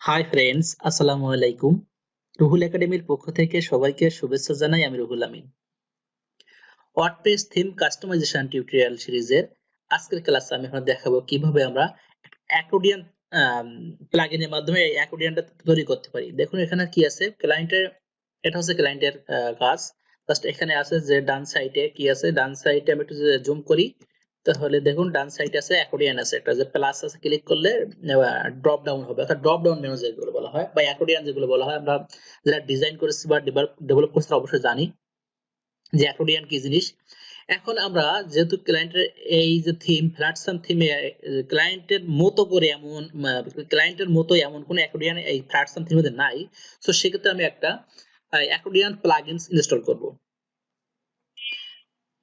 Hi friends, আসসালামু আলাইকুম। রুহুল একাডেমির পক্ষ থেকে সবাইকে শুভেচ্ছা জানাই। আমি Ruhul Amin. WordPress theme customisation tutorial সিরিজের আজকের ক্লাসে আমি আপনাদের দেখাবো কিভাবে আমরা অ্যাকর্ডিয়ন প্লাগইনের মাধ্যমে এই অ্যাকর্ডিয়নটা তৈরি করতে পারি। দেখুন এখানে কি আছে, ক্লায়েন্টের, এটা হচ্ছে ক্লায়েন্টের কাজ। জাস্ট এখানে আছে যে ডান সাইডে কি আছে, ডান সাইডে আমি একটু জুম করি, তাহলে দেখুন ডান সাইডে আছে অ্যাকর্ডিয়ন আছে, একটা যে প্লাস আছে, ক্লিক করলে ড্রপ ডাউন হবে, অর্থাৎ ড্রপ ডাউন মেনু যেগুলো বলা হয় বা অ্যাকর্ডিয়ন যেগুলো বলা হয়, আমরা যারা ডিজাইন করেছি বা ডেভেলপ করছি তারা অবশ্যই জানি যে অ্যাকর্ডিয়ন কি জিনিস। এখন আমরা যেহেতু ক্লায়েন্টের এই যে থিম ফ্ল্যাটসাম থিমে ক্লায়েন্টের মতো করে ক্লায়েন্টের মতো এমন কোনো অ্যাকর্ডিয়ন এই ফ্ল্যাটসাম থিমেতে নাই, সো সেক্ষেত্রে আমি একটা অ্যাকর্ডিয়ন প্লাগইনস ইনস্টল করব।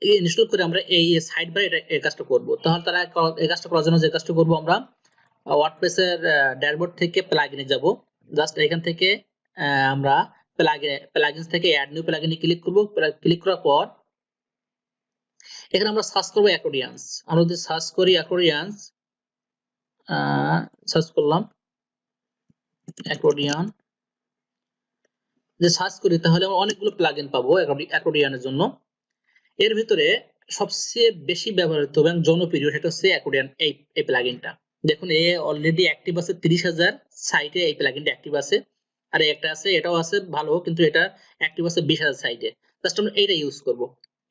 এই ইনস্টল করে আমরা এই সাইড বাই এই কাজটা করব। তাহলে তারা এই কাজটা করার জন্য যে কাজটা করব, আমরা ওয়ার্ডপ্রেস এর ড্যাশবোর্ড থেকে প্লাগইনে যাব। জাস্ট এখান থেকে আমরা প্লাগইনস থেকে অ্যাড নিউ প্লাগইনে ক্লিক করব। ক্লিক করার পর এখানে আমরা সার্চ করব অ্যাকর্ডিয়ন্স। আমরা যদি সার্চ করি অ্যাকর্ডিয়ন্স, সার্চ করলাম অ্যাকর্ডিয়ন, যে সার্চ করি তাহলে আমরা অনেকগুলো প্লাগইন পাবো অ্যাকর্ডিয়নের জন্য। এর ভিতরে সবচেয়ে বেশি ব্যবহৃত এবং জনপ্রিয় সেটা হচ্ছে অ্যাকর্ডিয়ন এই প্লাগইনটা। দেখুন এ অলরেডি অ্যাক্টিভ আছে 30,000 সাইটে, এই প্লাগইনটা অ্যাক্টিভ আছে। আর একটা আছে, এটাও আছে ভালো, কিন্তু এটা অ্যাক্টিভ আছে 20,000 সাইটে। জাস্ট আমরা এইটা ইউজ করব।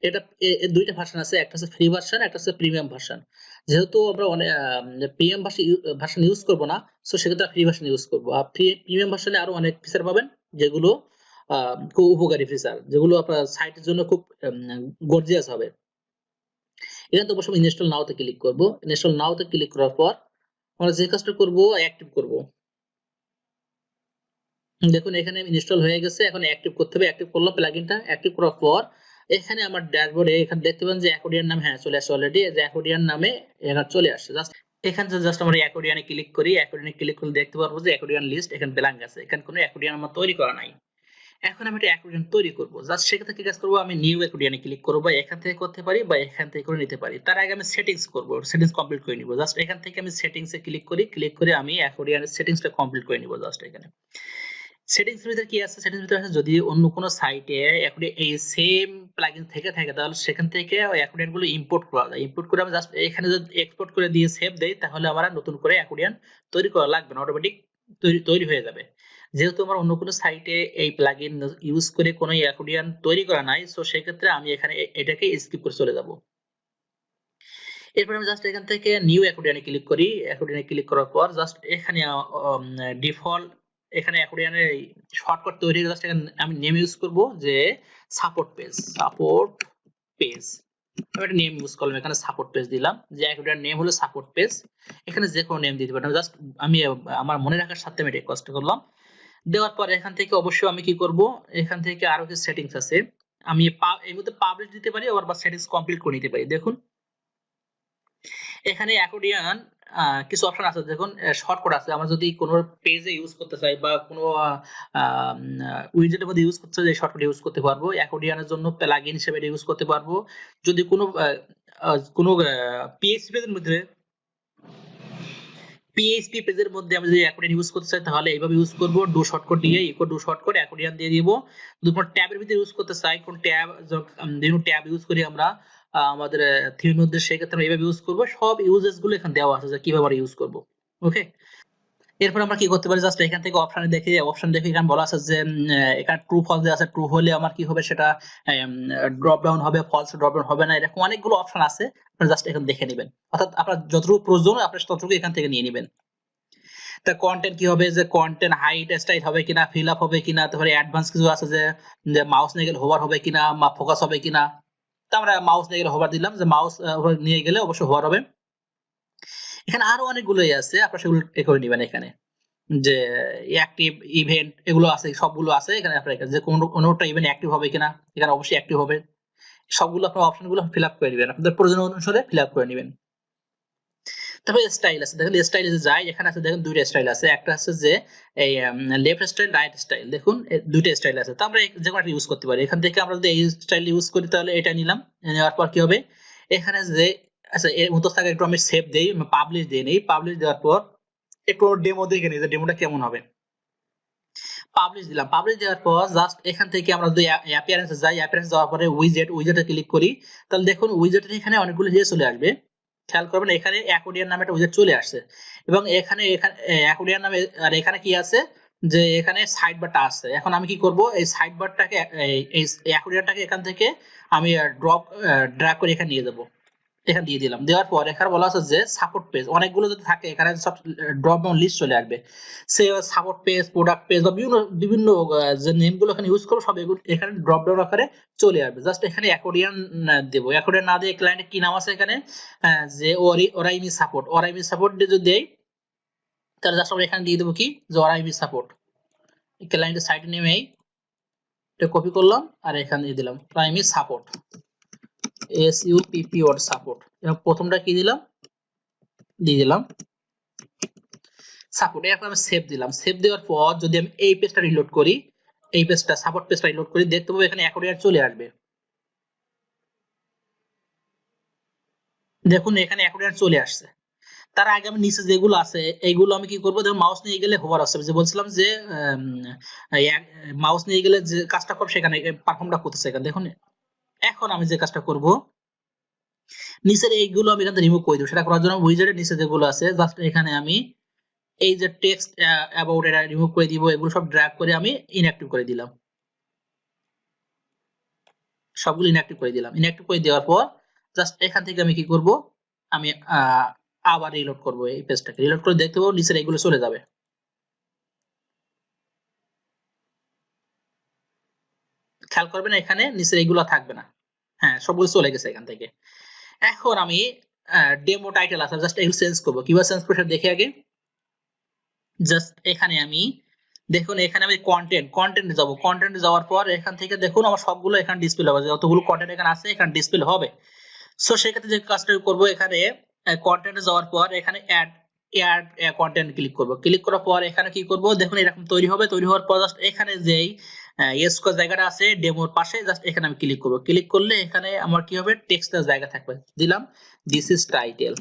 এটা এর দুইটা ভার্সন আছে, একটা হচ্ছে ফ্রি ভার্সন, একটা হচ্ছে প্রিমিয়াম ভার্সন। যেহেতু আমরা অনেক প্রিমিয়াম ভার্সন ইউজ করব না, সো সেক্ষেত্রে ফ্রি ভার্সন ইউজ করব। আর প্রিমিয়াম ভার্সনে আরো অনেক ফিচার পাবেন, যেগুলো খুব উপকারী ফিচার, যেগুলো আপনার সাইটের জন্য খুব গর্জিয়াস হবে। এখানে তো অবশ্যই ইনস্টল নাও তে ক্লিক করব। ইনস্টল নাও তে ক্লিক করার পর আমরা যে কাজটা করব, অ্যাক্টিভ করব। দেখুন এখানে ইনস্টল হয়ে গেছে, এখন অ্যাক্টিভ করতে হবে। অ্যাক্টিভ করলাম প্লাগইনটা। অ্যাক্টিভ করার পর এখানে আমার ড্যাশবোর্ডে এখানে দেখতে পাবেন যে অ্যাকর্ডিয়ন নাম, হ্যাঁ চলে আসছে অলরেডি, যে অ্যাকর্ডিয়ন নামে এখানে চলে আসছে। জাস্ট এখানে জাস্ট আমরা অ্যাকর্ডিয়নে ক্লিক করি। অ্যাকর্ডিয়নে ক্লিক করলে দেখতে পারবো যে অ্যাকর্ডিয়ন লিস্ট এখানে ব্ল্যাঙ্ক আছে, এখানে কোনো অ্যাকর্ডিয়ন আমার তৈরি করা নাই। এখন আমি একটা অ্যাকর্ডিয়ন তৈরি করব। জাস্ট সেক্ষেত্রে কি কাজ করব, আমি নিউ অ্যাকর্ডিয়নে ক্লিক করব, বা এখান থেকে করতে পারি বা এখান থেকে করে নিতে পারি। তার আগে আমি সেটিংস করব, সেটিংস কমপ্লিট করে নিব। জাস্ট এখান থেকে আমি সেটিংসে ক্লিক করি, ক্লিক করে আমি অ্যাকর্ডিয়নের সেটিংসটা কমপ্লিট করে নিব। জাস্ট এখানে সেটিংস এর ভিতরে কি আছে, সেটিংস এর ভিতরে আছে যদি অন্য কোনো সাইটে এই সেম প্লাগইন থেকে থাকে, তাহলে সেখান থেকে ওই অ্যাকর্ডিয়ন গুলো ইম্পোর্ট করা যায়। ইম্পোর্ট করে আমি জাস্ট এখানে যদি এক্সপোর্ট করে দিয়ে সেভ দেই, তাহলে আমার নতুন করে অ্যাকর্ডিয়ন তৈরি করা লাগবে না, অটোমেটিক তৈরি হয়ে যাবে। যেহেতু আমার অন্য কোনো সাইটে এই প্লাগইন ইউজ করে কোনো অ্যাকর্ডিয়ন তৈরি করা নাই, সো সেই ক্ষেত্রে আমি এখানে এটাকে স্কিপ করে চলে যাব। এরপর আমি জাস্ট এখান থেকে নিউ অ্যাকর্ডিয়নে ক্লিক করি। অ্যাকর্ডিয়নে ক্লিক করার পর জাস্ট এখানে ডিফল্ট এখানে অ্যাকর্ডিয়নের শর্টকাট তৈরি, জাস্ট এখানে আমি নেম ইউজ করব যে সাপোর্ট পেজ। আমি একটা নেম ইউজ করলাম, এখানে সাপোর্ট পেজ দিলাম, যে অ্যাকর্ডিয়ন নেম হলো সাপোর্ট পেজ। এখানে যে কোনো নেম দিতে পারেন, জাস্ট আমি আমার মনে রাখার সাথে আমি রিকোয়েস্ট করলাম। দেওয়ার পর এখান থেকে অবশ্যই আমি কি করব, এখান থেকে আরো কিছু সেটিংস আছে, আমি এর মধ্যে পাবলিশ দিতে পারি আবার বা সেটিংস কমপ্লিট করে নিতে পারি। দেখুন এখানে অ্যাকর্ডিয়ন কিছু অপশন আছে, দেখুন শর্টকাট আছে। আমরা যদি কোনো পেজে ইউজ করতে চাই বা কোনো উইজেটের মধ্যে ইউজ করতে চাই, শর্টকাট ইউজ করতে পারবো। অ্যাকর্ডিয়নের জন্য প্লাগইন হিসেবে এটা ইউজ করতে পারবো। যদি কোনো পিএইচপি পেজের মধ্যে আমি যদি অ্যাকর্ডিয়ন ইউজ করতে চাই, তাহলে এইভাবে ইউজ করব, ডু শর্টকাট দিয়ে ইকো ডু শর্টকাট অ্যাকর্ডিয়ন দিয়ে দিব। যদি কোনো ট্যাবের ভিতরে ইউজ করতে চাই, কোন ট্যাব, যেমন ট্যাব ইউজ করি আমরা আমাদের থিমের মধ্যে, সেক্ষেত্রে আমরা এইভাবে ইউজ করব। সব ইউজেস গুলো এখানে দেওয়া আছে যে কিভাবে আমরা ইউজ করব। ওকে, এরপর আমরা কি করতে পারি, জাস্ট এখান থেকে অপশন দেখে এখানে বলা আছে যে এখানে ট্রু ফলস দেওয়া আছে। ট্রু হলে আমার কি হবে, সেটা ড্রপ ডাউন হবে, ফলস ড্রপ ডাউন হবে না, এরকম অনেকগুলো অপশন আছে। আপনি জাস্ট এখানে দেখে নেবেন, অর্থাৎ আপনার যতটুকু প্রয়োজন আপনি ততটুকু এখান থেকে নিয়ে নেবেন। তা কন্টেন্ট কি হবে, যে কন্টেন্ট হাইট স্টাইল হবে কিনা, ফিল আপ হবে কিনা, তারপরে অ্যাডভান্স কিছু আছে যে মাউস নিয়ে গেলে হোভার হবে কিনা, ফোকাস হবে কিনা। তো আমরা মাউস নিয়ে গেলে হোভার দিলাম, যে মাউস নিয়ে গেলে অবশ্যই হোভার হবে। এখানে আরো অনেকগুলোই আছে, আপনারা সেগুলো করে নেবেন। এখানে যে অ্যাক্টিভ ইভেন্ট এগুলো আছে, সবগুলো আছে এখানে। আপনার যে কোনোটা ইভেন্ট অ্যাক্টিভ হবে কিনা, এখানে অবশ্যই অ্যাক্টিভ হবে। সবগুলো আপনার অপশনগুলো ফিল আপ করে নেবেন, আপনাদের প্রয়োজন অনুসারে ফিল আপ করে নেবেন। তারপরে স্টাইল আছে, দেখেন স্টাইলে যাই, এখানে আছে দেখেন দুইটা স্টাইল আছে। একটা আছে যে এই লেফট স্টাইল, রাইট স্টাইল। দেখুন দুইটা স্টাইল আছে, তো আমরা যে কোনো একটা ইউজ করতে পারি। এখান থেকে আমরা যদি এই স্টাইল ইউজ করি, তাহলে এটা নিলাম। নেওয়ার পর কি হবে, এখানে যে আচ্ছা এর মতো একটু আমি সেভ দেই, পাবলিশ দিয়ে নেই। পাবলিশ দেওয়ার পর একটু ডেমো দেখে নিই যে ডেমোটা কেমন হবে। পাবলিশ দিলাম। পাবলিশ দেওয়ার পর জাস্ট এখান থেকে আমরা যদি অ্যাপিয়ারেন্সে যাই, অ্যাপিয়ারেন্স যাওয়ার পরে উইজেটে ক্লিক করি, তাহলে দেখুন উইজেটের এখানে অনেকগুলো ইয়ে চলে আসবে। খেয়াল করবেন এখানে অ্যাকর্ডিয়ন নামে একটা উইজেট চলে আসছে এবং এখানে অ্যাকর্ডিয়ন নামে, আর এখানে কি আছে যে এখানে সাইড বারটা আছে। এখন আমি কি করব, এই সাইড বারটাকে এই অ্যাকর্ডিয়নটাকে এখান থেকে আমি ড্র্যাগ করে এখানে নিয়ে যাব। এখানে দিয়ে দিলাম। দেওয়ার পর এখানে বলা আছে যে সাপোর্ট পেজ অনেকগুলো যদি থাকে এখানে সব ড্রপ ডাউন লিস্ট চলে আসবে। সে সাপোর্ট পেজ, প্রোডাক্ট পেজ বা বিভিন্ন বিভিন্ন যে নেমগুলো এখানে ইউজ করব সব এগুলো এখানে ড্রপ ডাউন আকারে চলে আসবে। জাস্ট এখানে অ্যাকর্ডিয়ন দেব। অ্যাকর্ডিয়ন না দিয়ে ক্লায়েন্টের কি নাম আছে এখানে, যে ওরাইমি সাপোর্ট দিয়ে যদি দেই, তাহলে জাস্ট আমরা এখানে দিয়ে দেবো কি যে ওরাইমি সাপোর্ট। ক্লায়েন্টের সাইটে নেমেই এটা কপি করলাম আর এখানে দিয়ে দিলাম ওরাইমি সাপোর্ট, SUPP ওর সাপোর্ট। এবং প্রথমটা কি দিলাম, দিয়ে দিলাম সাপোর্ট। এরপর আমি সেভ দিলাম। সেভ দেওয়ার পর যদি আমি এই পেজটা রিলোড করি, এই পেজটা সাপোর্ট পেজটা রিলোড করি, দেখতে পাবো এখানে অ্যাকর্ডিয়ন চলে আসবে। দেখুন এখানে অ্যাকর্ডিয়ন চলে আসছে। তার আগে আমি নিচে যেগুলো আছে এইগুলো আমি কি করবো, দেখুন মাউস নিয়ে গেলে হোভার আসছে, যে বলছিলাম যে মাউস নিয়ে গেলে যে কাজটা করব সেখানে পারফর্মটা করতেছে এখানে দেখুন। এখন আমি যে কাজটা করব, নিচের এইগুলো আমি এখান থেকে রিমুভ করে দেবো। সেটা করার জন্য উইজার্ডের নিচে যেগুলো আছে জাস্ট এখানে আমি এই যে টেক্সট অ্যাবাউট এটা রিমুভ করে দিব। এগুলো সব ড্র্যাগ করে আমি ইনঅ্যাক্টিভ করে দিলাম, সবগুলো ইনঅ্যাক্টিভ করে দিলাম। ইনঅ্যাক্টিভ করে দেওয়ার পর জাস্ট এখান থেকে আমি কি করব, আমি আবার রিলোড করব। এই পেজটাকে রিলোড করে দেখতে পাবো নিচের এগুলো চলে যাবে। খেয়াল করবেন এখানে নিচের এগুলো থাকবে না, হ্যাঁ সবগুলো চলে গেছে এখান থেকে। এখন আমি ডেমো টাইটেল আছে জাস্ট এগুলো চেঞ্জ করব। কিভাবে চেঞ্জ করব দেখি আগে। জাস্ট এখানে আমি দেখুন এখানে আমি কন্টেন্টে যাব। কন্টেন্টে যাওয়ার পর এখান থেকে দেখুন আমার সবগুলো এখানে ডিসপ্লে হবে, যতগুলো কন্টেন্ট এখানে আছে এখানে ডিসপ্লে হবে। সো সেক্ষেত্রে যে কাজটা করব, এখানে কন্টেন্টে যাওয়ার পর এখানে অ্যাড কন্টেন্ট ক্লিক করব। ক্লিক করার পর এখানে কি করব, দেখুন এরকম তৈরি হবে। তৈরি হওয়ার পর জাস্ট এখানে যেই স্কোয়ার জায়গাটা আছে ডেমোর পাশে, জাস্ট এখানে আমি ক্লিক করব। ক্লিক করলে এখানে আমার কি হবে, টেক্সটের জায়গা থাকবে। দিলাম this is title,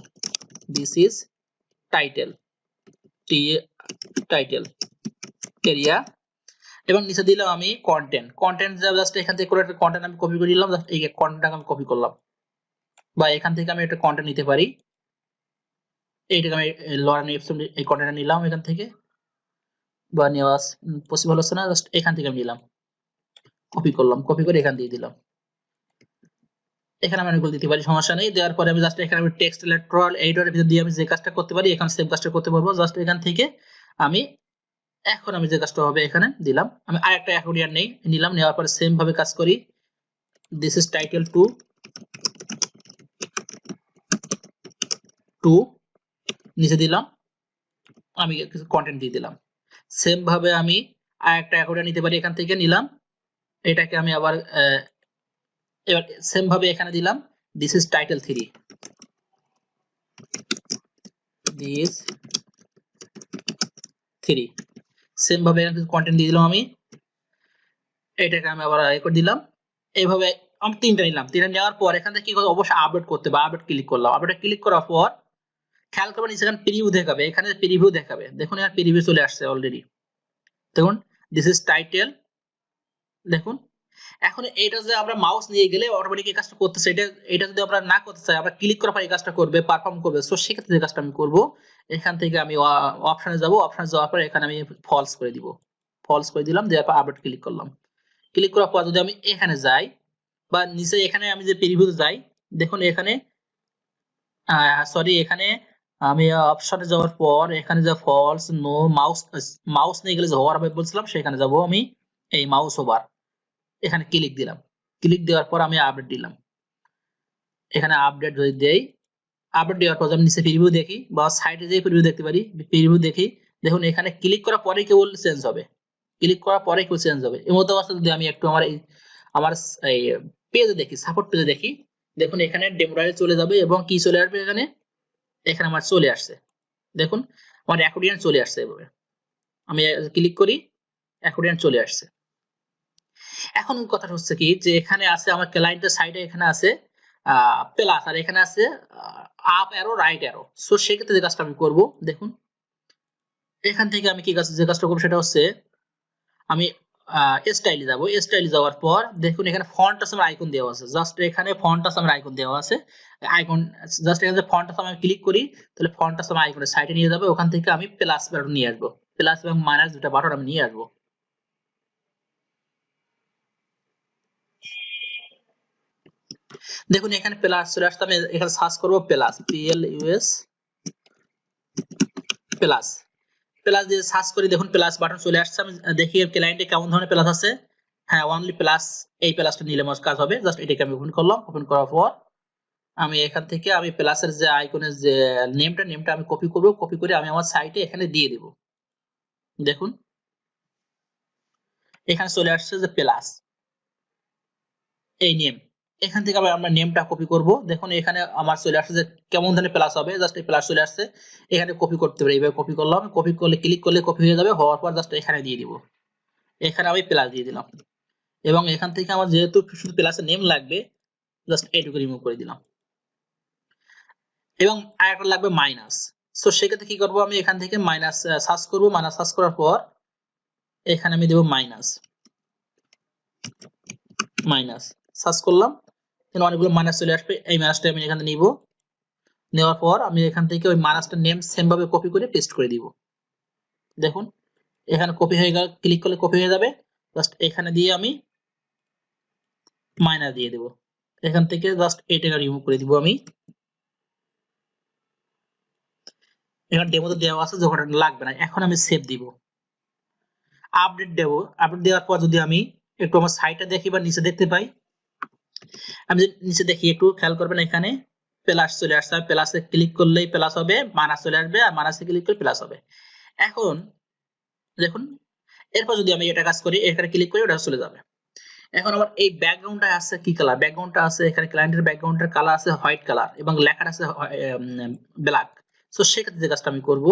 this is title, title area. এবং নিচে দিলাম আমি কন্টেন্ট জাস্ট এখান থেকে করে একটা কন্টেন্ট আমি কপি করে নিলাম। জাস্ট এই কন্টেন্টটাকে আমি কপি করলাম, বা এখান থেকে আমি একটা কন্টেন্ট নিতে পারি। এইটাকে আমি লরেন এপসন এই কন্টেন্টটা নিলাম এখান থেকে, বা নেওয়া পসিবল হচ্ছে না, জাস্ট এখান থেকে আমি নিলাম, কপি করলাম, কপি করে এখান দিয়ে দিলাম। এখানে আমি অনেকগুলো দিতে পারি, সমস্যা নেই। দেওয়ার পরে আমি জাস্ট এখানে আমি টেক্সট ইলেকট্রাল এইটার ভিতর দিয়ে আমি যে কাজটা করতে পারি এখানে সেম কাজটা করতে পারবো। জাস্ট এখান থেকে আমি এখন আমি যে কাজটা হবে এখানে দিলাম। আমি আরেকটা অ্যাকর্ডিয়ন নিলাম, নেওয়ার পরে সেম ভাবে কাজ করি। দিস ইজ টাইটেল 2 নিচে দিলাম, আমি কিছু কন্টেন্ট দিয়ে দিলাম। সেম ভাবে আমি আরেকটা অ্যাকর্ডিয়ন নিতে পারি, এখান থেকে নিলাম, এটাকে আমি আবার এবার সেম ভাবে এখানে দিলাম this is title 3, this 3 same ভাবে এখানে কন্টেন্ট দিয়ে দিলাম। আমি এটাকে আমি আবার করে দিলাম। এইভাবে আমি তিনটা নিলাম। তিনটা নেওয়ার পর এখান থেকে কি করব, অবশ্যই আপডেট করতে হবে। আপডেট ক্লিক করলাম। আপডেট ক্লিক করার পর খেয়াল করবেন এখানে প্রিভিউ দেখাবে, এখানে প্রিভিউ দেখাবে। দেখুন এখানে প্রিভিউ চলে আসছে অলরেডি। দেখুন দিস ইজ টাইটেল, দেখুন। এখন এটা যে আমরা মাউস নিয়ে গেলে অটোমেটিক এই কাজটা করতেছে। এটা যদি আমরা না করতে চাই, আমরা ক্লিক করার পর এই কাজটা করবে, পারফর্ম করবে। সো সেক্ষেত্রে যে কাজটা আমি করব, এখান থেকে আমি অপশনে যাব। অপশনে যাওয়ার পর এখানে আমি ফলস করে দিব। ফলস করে দিলাম, দেওয়ার পর আপডেট ক্লিক করলাম। ক্লিক করার পর যদি আমি এখানে যাই বা নিচে এখানে আমি যে প্রিভিউতে যাই, দেখুন এখানে সরি এখানে আমি অপশনে যাওয়ার পর এখানে যে ফলস নো মাউস নিয়ে গেলে যে হোভার হবে বলছিলাম, সেখানে যাব আমি। এই মাউস ওভার এখানে ক্লিক দিলাম। ক্লিক দেওয়ার পর আমি আপডেট দিলাম। এখানে আপডেট যদি দেই, আপডেট দেওয়ার পর আমি নিচে প্রিভিউ দেখি বা সাইডে যে প্রিভিউ দেখতে পারি, প্রিভিউ দেখি। দেখুন এখানে ক্লিক করার পরে কেবল চেঞ্জ হবে, ক্লিক করার পরে কেবল চেঞ্জ হবে। এর মতো অবস্থা যদি আমি একটু আমার এই পেজে দেখি, সাপোর্ট পেজে দেখি, দেখুন এখানে ডেমো টাইটেল চলে যাবে এবং কি চলে আসবে এখানে, এখানে আমার চলে আসছে। দেখুন আমার অ্যাকর্ডিয়ন চলে আসছে। এভাবে আমি ক্লিক করি, অ্যাকর্ডিয়ন চলে আসছে। এখন কথাটা হচ্ছে কি যে এখানে আছে আমার ক্লায়েন্টের সাইডে, এখানে আছে প্লাস, আর এখানে আছে up arrow, right arrow. So সেক্ষেত্রে যে কাজটা আমি করব, দেখুন এখান থেকে আমি কি কাজ যে কাজটা করব সেটা হচ্ছে আমি স্টাইলে যাব, স্টাইলে যাওয়ার পর দেখুন এখানে ফন্ট আসাম আইকন দেওয়া আছে, জাস্ট এখানে ফন্ট আসাম আইকন দেওয়া আছে, আইকন জাস্ট এখানে ফন্ট আসাম আমি ক্লিক করি, তাহলে ফন্ট আসাম আইকনের সাইডে নিয়ে যাবে, ওখান থেকে আমি প্লাস বাটন নিয়ে আসবো, প্লাস এবং মাইনাস দুটো বাটন আমি নিয়ে আসবো। দেখুন এখানে প্লাস চলে আসছে, আমি এখানে সার্চ করব প্লাস, PLUS প্লাস, প্লাস দিয়ে সার্চ করি, দেখুন প্লাস বাটন চলে আসছে। আমি দেখি ক্লায়েন্টে কেমন ধরনের প্লাস আছে। হ্যাঁ, অনলি প্লাস, এই প্লাসটা নিলে আমার কাজ হবে। জাস্ট এটাকে আমি ওপেন করলাম, ওপেন করার পর আমি এখান থেকে আমি প্লাসের যে আইকনের যে নেমটা আমি কপি করব, কপি করে আমি আমার সাইটে এখানে দিয়ে দেব। দেখুন এখানে চলে আসছে যে প্লাস, এই নেম, এখান থেকে আবার আমরা নেমটা কপি করব। দেখুন এখানে আমার চলে আসছে যে কেমন ধরনের প্লাস হবে, জাস্ট এই প্লাস চলে আসছে, এখানে কপি করতে পারি। এইভাবে কপি করলাম, কপি করলে ক্লিক করলে কপি হয়ে যাবে, হওয়ার পর জাস্ট এখানে দিয়ে দিব, এখানে আমি প্লাস দিয়ে দিলাম, এবং এখান থেকে আমার যেহেতু শুধু প্লাসের নেম লাগবে, জাস্ট এইটুকু রিমুভ করে দিলাম। এবং আরেকটা লাগবে মাইনাস, সো সেক্ষেত্রে কি করব, আমি এখান থেকে মাইনাস সার্চ করব, মাইনাস সার্চ করার পর এখানে আমি দেব মাইনাস, মাইনাস সার্চ করলাম, এখানে অনেকগুলো মাইনাস চলে আসবে, এই মাইনাসটা আমি এখানে নিব, নেওয়ার পর আমি এখান থেকে ওই মাইনাসটার নেম সেম ভাবে কপি করে পেস্ট করে দিব। দেখুন এখানে কপি হয়ে গেল, ক্লিক করলে কপি হয়ে যাবে, জাস্ট এখানে দিয়ে আমি মাইনাস দিয়ে দেব, এখান থেকে জাস্ট এইটা রিমুভ করে দিব আমি। এখানে ডেমোতে দেওয়া আছে, যখন লাগবে না, এখন আমি সেভ দিব, আপডেট দেব। আপডেট দেওয়ার পর যদি আমি একটু আমার সাইটটা দেখি বা নিচে দেখতে পাই, আমি যদি নিচে দেখি একটু খেয়াল করবেন, এখানে প্লাস চলে আসছে, প্লাসে ক্লিক করলেই প্লাস হবে, মাইনাস চলে আসবে, আর মাইনাসে ক্লিক করলে প্লাস হবে। এখন দেখুন এরপর যদি আমি এটা কাজ করি, এখানে ক্লিক করি, ওটা চলে যাবে। এখন আমার এই ব্যাকগ্রাউন্ডটা আছে কি কালার, ব্যাকগ্রাউন্ডটা আছে এখানে ক্লায়েন্টের ব্যাকগ্রাউন্ডের কালার আছে হোয়াইট কালার, এবং লেখাটা আছে ব্ল্যাক। সো সেক্ষেত্রে যে কাজটা আমি করব,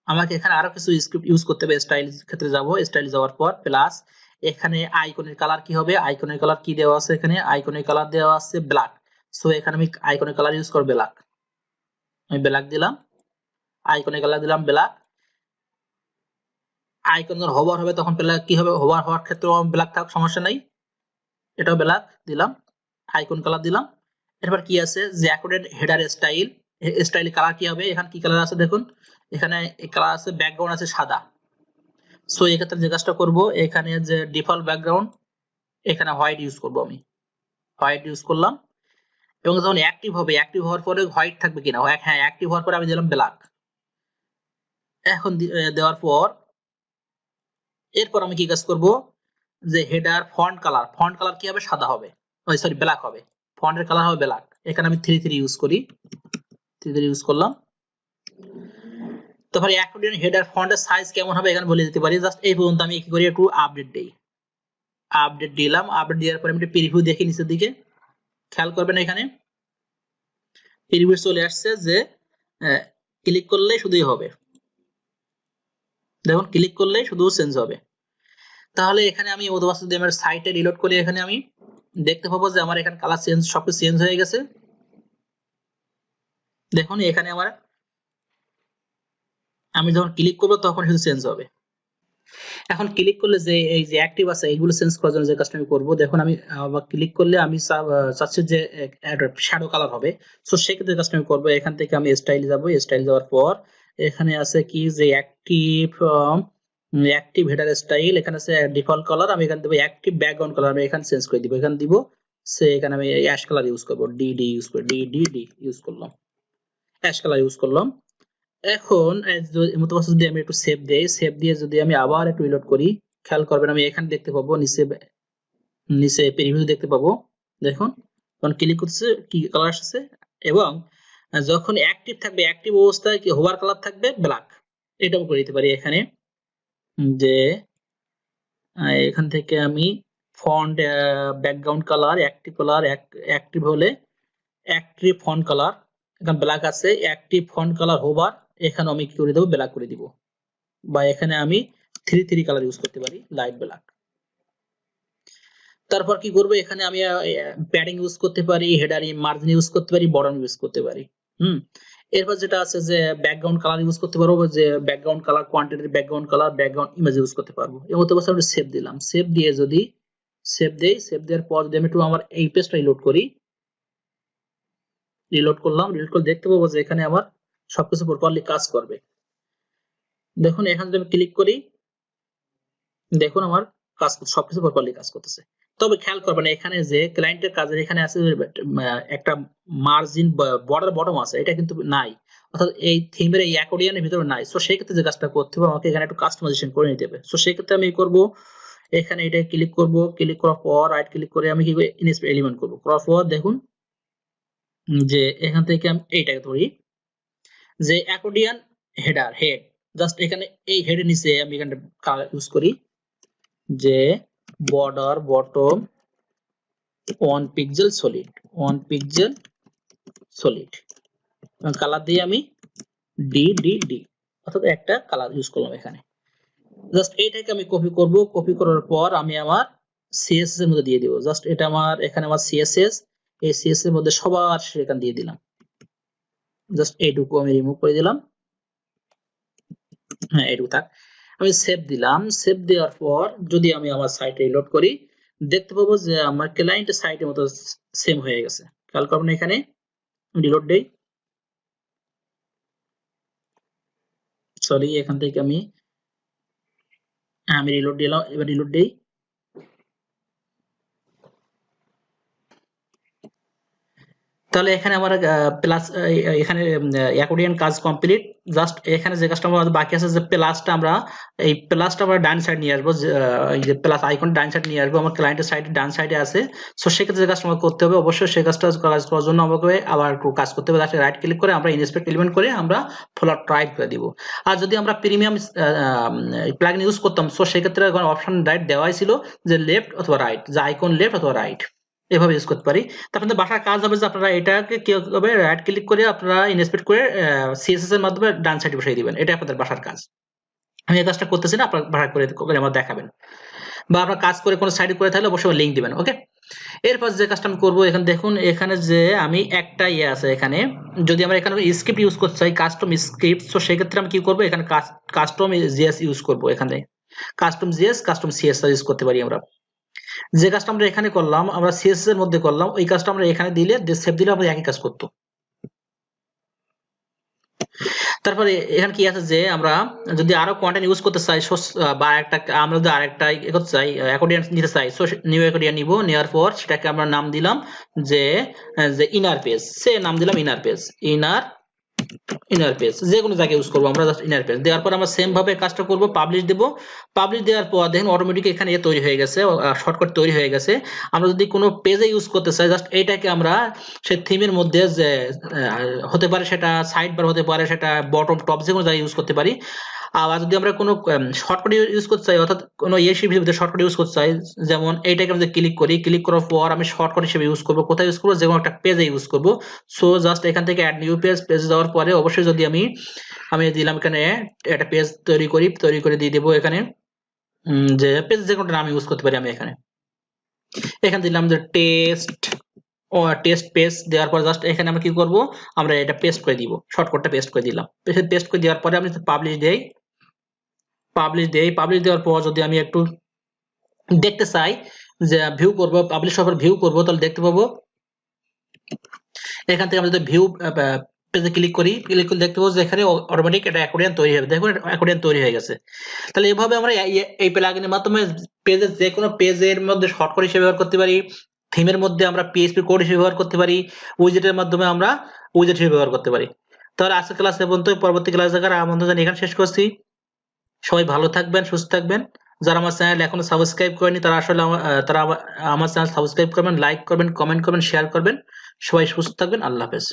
আমাকে এখানে আরো কিছু স্ক্রিপ্ট ইউজ করতে হবে। স্টাইল ক্ষেত্রে যাব, স্টাইল যাওয়ার পর প্লাস, এখানে আইকনের কালার কি হবে, আইকনের কালার কি দেওয়া আছে, এখানে আইকনের কালার দেওয়া আছে ব্ল্যাক, সো এখানে আমি আইকনের কালার ইউজ করব ব্ল্যাক, আমি ব্ল্যাক দিলাম, আইকনের কালার দিলাম ব্ল্যাক। আইকন যখন হোভার হবে তখন ব্ল্যাক কি হবে, হোভার হওয়ার ক্ষেত্রেও ব্ল্যাক থাক, সমস্যা নাই, এটাও ব্ল্যাক দিলাম, আইকন কালার দিলাম। এরপর কি আছে যে অ্যাকর্ডেড হেডার স্টাইল, স্টাইল কালার কি হবে, এখানে কি কালার আছে দেখুন, এখানে কালার আছে, ব্যাকগ্রাউন্ড আছে সাদা, সো এই ক্ষেত্রে যে কাজটা করব, এখানে যে ডিফল্ট ব্যাকগ্রাউন্ড, এখানে হোয়াইট ইউজ করব, আমি হোয়াইট ইউজ করলাম। এবং যখন অ্যাক্টিভ হবে, অ্যাক্টিভ হওয়ার পরে হোয়াইট থাকবে কিনা, হ্যাঁ অ্যাক্টিভ হওয়ার পরে আমি দিলাম ব্ল্যাক। এখন দেওয়ার পর এরপর আমি কি কাজ করব, যে হেডার ফন্ট কালার কি হবে, সাদা হবে, ওই সরি ব্ল্যাক হবে, ফন্টের কালার হবে ব্ল্যাক। এখানে আমি 3 ইউজ করি, 3 ইউজ করলাম। তারপরে অ্যাকর্ডিয়ন হেডার ফন্টের সাইজ কেমন হবে এখানে বলে দিতে পারি। জাস্ট এই পর্যন্ত আমি কি করি, একটু আপডেট দেই, আপডেট দিলাম। আপডেট দেওয়ার পরে আমি একটু প্রিভিউ দেখি নিচের দিকে, খেয়াল করবেন এখানে প্রিভিউ চলে আসছে, যে ক্লিক করলেই শুধুই হবে, দেখুন ক্লিক করলেই শুধু চেঞ্জ হবে। তাহলে এখানে আমি অথবা যদি আমার সাইটে রিলোড করি, এখানে আমি দেখতে পাবো যে আমার এখানে কালার চেঞ্জ, সবকিছু চেঞ্জ হয়ে গেছে। দেখুন এখানে আমার, আমি যখন ক্লিক করবো তখন শুধু চেঞ্জ হবে। এখন ক্লিক করলে যে এই যে অ্যাক্টিভ আছে এগুলো চেঞ্জ করার জন্য যে কাজটা আমি করবো, দেখুন আমি ক্লিক করলে আমি চাচ্ছি যে শ্যাডো কালার হবে, সো সেক্ষেত্রে কাজটা আমি করবো, এখান থেকে আমি স্টাইল যাব, স্টাইল যাওয়ার পর এখানে আছে কি যে অ্যাক্টিভ হেডার স্টাইল, এখানে আছে ডিফল্ট কালার, আমি এখানে দেবো অ্যাক্টিভ ব্যাকগ্রাউন্ড কালার, আমি এখানে চেঞ্জ করে দিব, এখানে দিব সে এখানে আমি অ্যাশ কালার ইউজ করবো, ডি ইউজ করে ডি ইউজ করলাম, অ্যাশ কালার ইউজ করলাম। এখন যদি আমি একটু সেভ দেই, সেভ দিয়ে যদি আমি আবার একটু রিলোড করি, খেয়াল করবেন আমি এখানে দেখতে পাবো নিচে, নিচে প্রিভিউ দেখতে পাবো। দেখুন যখন ক্লিক করছে কি কালার আসছে, এবং যখন অ্যাক্টিভ থাকবে, অ্যাক্টিভ অবস্থায় কি হোভার কালার থাকবে ব্ল্যাক। এটাও করে দিতে পারি এখানে, যে এখান থেকে আমি ফন্ট ব্যাকগ্রাউন্ড কালার অ্যাক্টিভ হলে অ্যাক্টিভ ফন্ট কালার, এখানে ব্ল্যাক আছে, অ্যাক্টিভ ফন্ট কালার হোভার, এখানে আমি কি করে দেবো, ব্ল্যাক করে দিব, বা এখানে আমি 3 কালার ইউজ করতে পারি, লাইট ব্ল্যাক। তারপর কি করব, এখানে আমি প্যাডিং ইউজ করতে পারি, হেডার মার্জিন ইউজ করতে পারি, বর্ডার ইউজ করতে পারি। এরপর যেটা আছে যে ব্যাকগ্রাউন্ড কালার ইউজ করতে পারবো, যে background colour, quantity background colour, background image use করতে পারবো। এর মধ্যে বসে আমরা সেভ দিলাম, সেভ দিয়ে যদি সেভ দেওয়ার পর যদি আমি একটু আমার এই পেজটা রিলোড করি, রিলোড করলাম, রিলোড করে দেখতে পাবো যে এখানে আমার সবকিছু প্রপারলি কাজ করবে। দেখুন এখানে যদি আমি ক্লিক করি, দেখুন আমার কাজ সবকিছু প্রপারলি কাজ করতেছে। তবে খেয়াল করবেন এখানে যে ক্লায়েন্টের কাজের এখানে আছে একটা মার্জিন বর্ডার বটম আছে, এটা কিন্তু নাই, অর্থাৎ এই থিমের এই অ্যাকর্ডিয়নের ভিতরে নাই। সো সেই ক্ষেত্রে যে কাজটা করতে হবে আমাকে এখানে একটু কাস্টমাইজেশন করে নিতে হবে। সো সেই ক্ষেত্রে আমি করব এখানে এটা ক্লিক করব, ক্লিক করার পর রাইট ক্লিক করে আমি কি করব, ইনস্পেক্ট এলিমেন্ট করব। করার পর দেখুন যে এখান থেকে আমি এইটাকে ধরি যে অ্যাকর্ডিয়ন হেডার, হেড, জাস্ট এখানে এই হেডের নিচে আমি এখানে কালার ইউজ করি যে border bottom 1 pixel solid, 1 pixel solid, colour দিয়ে আমি ডি অর্থাৎ একটা কালার ইউজ করলাম এখানে। জাস্ট এইটাকে আমি কপি করব, কপি করার পর আমি আমার সিএসএস এর মধ্যে দিয়ে দিব। জাস্ট এটা আমার এখানে আমার সিএসএস, এই সিএসএস এর মধ্যে সবার সেখানে দিয়ে দিলাম। জাস্ট এইটুকু আমি রিমুভ করে দিলাম, হ্যাঁ এইটুকু থাক। আমি সেভ দিলাম, সেভ দেওয়ার পর যদি আমি আমার সাইটে রিলোড করি দেখতে পাবো যে আমার ক্লায়েন্টের সাইটের মতো সেম হয়ে গেছে। খেয়াল করবেন এখানে রিলোড দেই, সরি এখান থেকে আমি রিলোড দিলাম, এবার রিলোড দেই। তাহলে এখানে আমার প্লাস এখানে অ্যাকর্ডিয়ন কাজ কমপ্লিট। জাস্ট এখানে যে কাজটা আমাদের বাকি আছে যে প্লাসটা আমরা আমরা ডান সাইড নিয়ে আসবো, এই যে প্লাস আইকন ডান সাইড নিয়ে আসবো, আমার ক্লায়েন্টের সাইডে ডান সাইডে আছে। সো সেক্ষেত্রে যে কাজটা আমাকে করতে হবে অবশ্যই সেই কাজটা করার জন্য আমাকে আবার একটু কাজ করতে হবে। তাহলে রাইট ক্লিক করে আমরা ইনস্পেক্ট এলিমেন্ট করে আমরা ফলোয়ার রাইট করে দিব। আর যদি আমরা প্রিমিয়াম প্লাগইন ইউজ করতাম সো সেক্ষেত্রে অপশন রাইট দেওয়াই ছিল যে লেফট অথবা রাইট, যে আইকন লেফট অথবা রাইট এভাবে ইউজ করতে পারি। আপনাদের বাসার কাজ হবে যে আপনারা এটাকে কি হবে, রাইট ক্লিক করে আপনারা ইনস্পেক্ট করে সিএসএস এর মাধ্যমে ডান সাইডে বসাই দিবেন। এটা আপনাদের বাসার কাজ। আমি এই কাজটা করতেছি না, আপনারা বাসা করে আমার দেখাবেন, বা আপনারা কাজ করে কোনো সাইডে করে থাকলে অবশ্যই লিংক দিবেন। ওকে, এরপর যে কাজটা আমি করব এখানে দেখুন এখানে যে আমি একটা আছে এখানে, যদি আমরা এখানে স্ক্রিপ্ট ইউজ করতে চাই কাস্টম স্ক্রিপ্ট, তো সেই ক্ষেত্রে আমি কি করব এখানে কাস্টম জিএস ইউজ করব। এখানে custom GS custom CSS use করতে পারি আমরা। যে কাজটা আমরা এখানে করলাম আমরা সিএসএস এর মধ্যে করলাম, ওই কাজটা আমরা এখানে দিলে সেভ দিলে আমরা একই কাজ করতো। তারপরে এখানে কি আছে যে আমরা যদি আরো কন্টেন্ট ইউজ করতে চাই বা আমরা যদি আরেকটা করতে চাই অ্যাকর্ডিয়ন নিতে চাই, সো নিউ অ্যাকর্ডিয়ন নিব, নেওয়ার পর সেটাকে আমরা নাম দিলাম যে ইনার পেজ, সে নাম দিলাম ইনার পেজ, ইনার পেজ যে কোনো জায়গায় ইউজ করবো আমরা, জাস্ট ইনার পেজ দেওয়ার পর আমরা সেম ভাবে কাজটা করব, পাবলিশ দেব। পাবলিশ দেওয়ার পর দেখেন অটোমেটিক এখানে তৈরি হয়ে গেছে, শর্টকাট তৈরি হয়ে গেছে। আমরা যদি কোনো পেজে ইউজ করতে চাই জাস্ট এইটাকে আমরা সেই থিমের মধ্যে যে হতে পারে সেটা সাইড বার হতে পারে, সেটা বটম টপ যে কোনো জায়গায় ইউজ করতে পারি। আবার যদি আমরা কোনো শর্টকাট ইউজ করতে চাই অর্থাৎ কোনো ভিতরে শর্টকাট ইউজ করতে চাই, যেমন এইটাকে আমরা ক্লিক করি, ক্লিক করার পর আমি শর্টকাট হিসেবে ইউজ করব, কোথায় ইউজ করব, যে কোনো একটা পেজে ইউজ করব। সো জাস্ট এখান থেকে অ্যাড নিউ পেজ, পেজ দেওয়ার পরে অবশ্যই যদি আমি দিলাম এখানে একটা পেজ তৈরি করে দিয়ে দেবো এখানে, যে পেজ যে কোনো নাম ইউজ করতে পারি আমি এখানে দিলাম যে টেস্ট পেজ দেওয়ার পর জাস্ট এখানে আমরা কি করব, আমরা এটা পেস্ট করে দিব, শর্টকাটটা পেস্ট করে দিলাম। পেস্ট করে দেওয়ার পরে আমি পাবলিশ দেই, পাবলিশ দেওয়ার পর যদি আমি একটু দেখতে চাই যে ভিউ করব, পাবলিশ হওয়ার পর ভিউ করব, তাহলে দেখতে পাবো এখান থেকে আমরা যদি ভিউ পেজে ক্লিক করি দেখতে পাবো যে এখানে অটোমেটিক একটা অ্যাকর্ডিয়ন তৈরি হবে। দেখুন অ্যাকর্ডিয়ন তৈরি হয়ে গেছে। তাহলে এভাবে আমরা এই প্লাগইনের মাধ্যমে পেজের যে কোনো পেজের মধ্যে শর্টকাট হিসেবে ব্যবহার করতে পারি, থিমের মধ্যে আমরা পিএইচপি কোড হিসেবে ব্যবহার করতে পারি, উইজেটের মাধ্যমে আমরা উইজেট হিসেবে ব্যবহার করতে পারি। তাহলে আজকের ক্লাস এ পর্যন্ত, পরবর্তী ক্লাস দেখার আমন্ত্রণ জানিয়ে এখানে শেষ করছি। সবাই ভালো থাকবেন, সুস্থ থাকবেন। যারা আমার চ্যানেল এখনো সাবস্ক্রাইব করেনি তারা আসলে আমার চ্যানেল সাবস্ক্রাইব করবেন, লাইক করবেন, কমেন্ট করবেন, শেয়ার করবেন। সবাই সুস্থ থাকবেন। আল্লাহ হাফেজ।